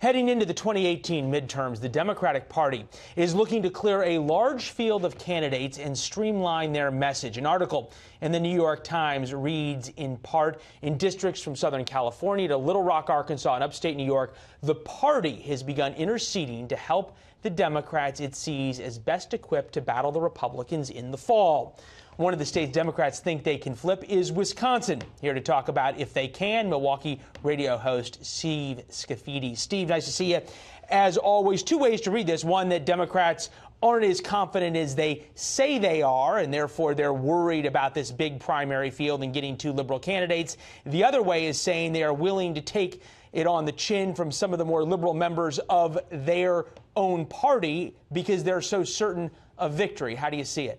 Heading into the 2018 midterms, the Democratic Party is looking to clear a large field of candidates and streamline their message. An article in the New York Times reads, in part, in districts from Southern California to Little Rock, Arkansas, and upstate New York, the party has begun interceding to help the Democrats it sees as best equipped to battle the Republicans in the fall. One of the states Democrats think they can flip is Wisconsin. Here to talk about if they can, Milwaukee radio host Steve Scaffidi. Steve, nice to see you. As always, two ways to read this. One, that Democrats aren't as confident as they say they are, and therefore they're worried about this big primary field and getting two liberal candidates. The other way is saying they are willing to take it on the chin from some of the more liberal members of their own party because they're so certain of victory. How do you see it?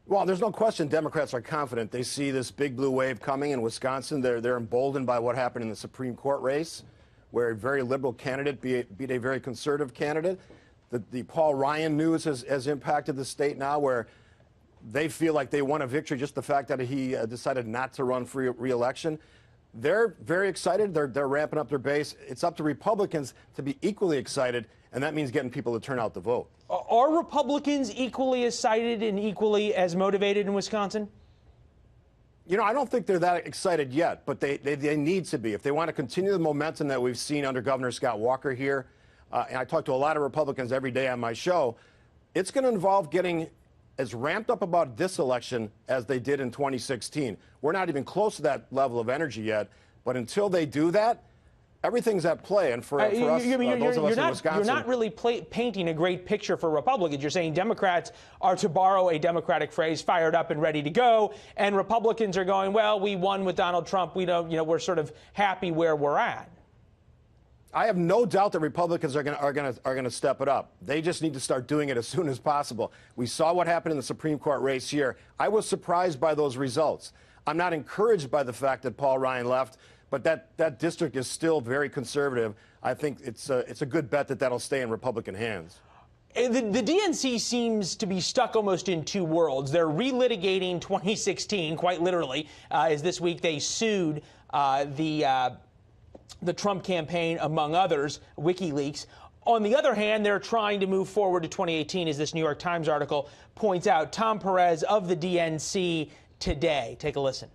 Well, there's no question Democrats are confident. They see this big blue wave coming in Wisconsin. They're emboldened by what happened in the Supreme Court race, where a very liberal candidate beat a very conservative candidate. The Paul Ryan news has impacted the state now, where they feel like they won a victory, just the fact that he decided not to run for re-election. They're very excited. They're ramping up their base. It's up to Republicans to be equally excited, and that means getting people to turn out to vote. Are Republicans equally excited and equally as motivated in Wisconsin? You know, I don't think they're that excited yet, but they need to be. If they want to continue the momentum that we've seen under Governor Scott Walker here, and I talk to a lot of Republicans every day on my show, it's going to involve getting as ramped up about this election as they did in 2016. We're not even close to that level of energy yet, but until they do that, everything's at play. And for us, those of us in Wisconsin, you're not really painting a great picture for Republicans. You're saying Democrats are, to borrow a Democratic phrase, fired up and ready to go, and Republicans are going, well, we won with Donald Trump. We don't, we're sort of happy where we're at. I have no doubt that Republicans are going to step it up. They just need to start doing it as soon as possible. We saw what happened in the Supreme Court race here. I was surprised by those results. I'm not encouraged by the fact that Paul Ryan left, but that district is still very conservative. I think it's a good bet that that'll stay in Republican hands. The DNC seems to be stuck almost in two worlds. They're relitigating 2016, quite literally, as this week they sued the Trump campaign, among others, WikiLeaks. On the other hand, they're trying to move forward to 2018, as this New York Times article points out. Tom Perez of the DNC today. Take a listen.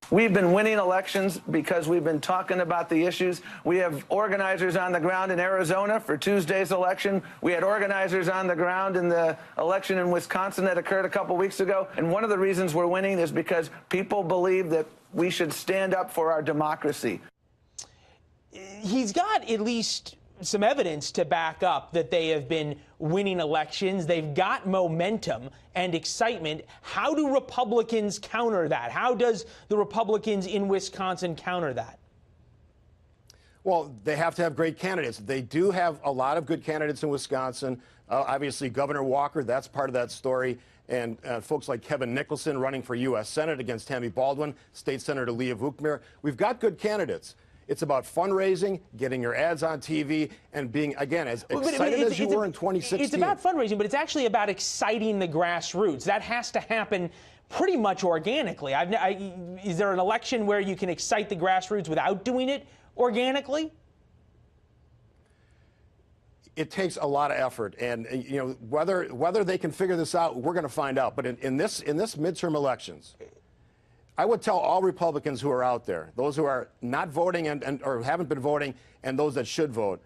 We've been winning elections because we've been talking about the issues. We have organizers on the ground in Arizona for Tuesday's election. We had organizers on the ground in the election in Wisconsin that occurred a couple weeks ago. And one of the reasons we're winning is because people believe that we should stand up for our democracy. He's got at least some evidence to back up that they have been winning elections. They've got momentum and excitement. How do Republicans counter that? How does the Republicans in Wisconsin counter that? Well, they have to have great candidates. They do have a lot of good candidates in Wisconsin. Obviously, Governor Walker, that's part of that story. And folks like Kevin Nicholson running for U.S. Senate against Tammy Baldwin, State Senator Leah Vukmir. We've got good candidates. It's about fundraising, getting your ads on TV, and being, again, as excited as you were in 2016. It's about fundraising, but it's actually about exciting the grassroots. That has to happen pretty much organically. Is there an election where you can excite the grassroots without doing it organically? It takes a lot of effort, and whether they can figure this out, we're going to find out. But in this midterm elections, I would tell all Republicans who are out there, those who are not voting or haven't been voting, and those that should vote,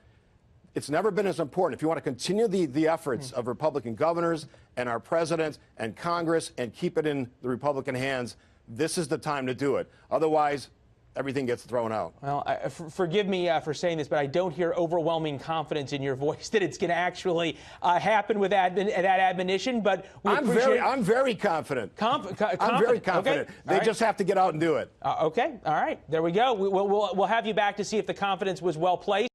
it's never been as important. If you want to continue the efforts of Republican governors and our president and Congress and keep it in the Republican hands, this is the time to do it. Otherwise, everything gets thrown out. Well, forgive me for saying this, but I don't hear overwhelming confidence in your voice that it's going to actually happen with that admonition. But I'm very confident. I'm very confident. Okay. They just have to get out and do it. Okay. All right. There we go. We'll have you back to see if the confidence was well placed.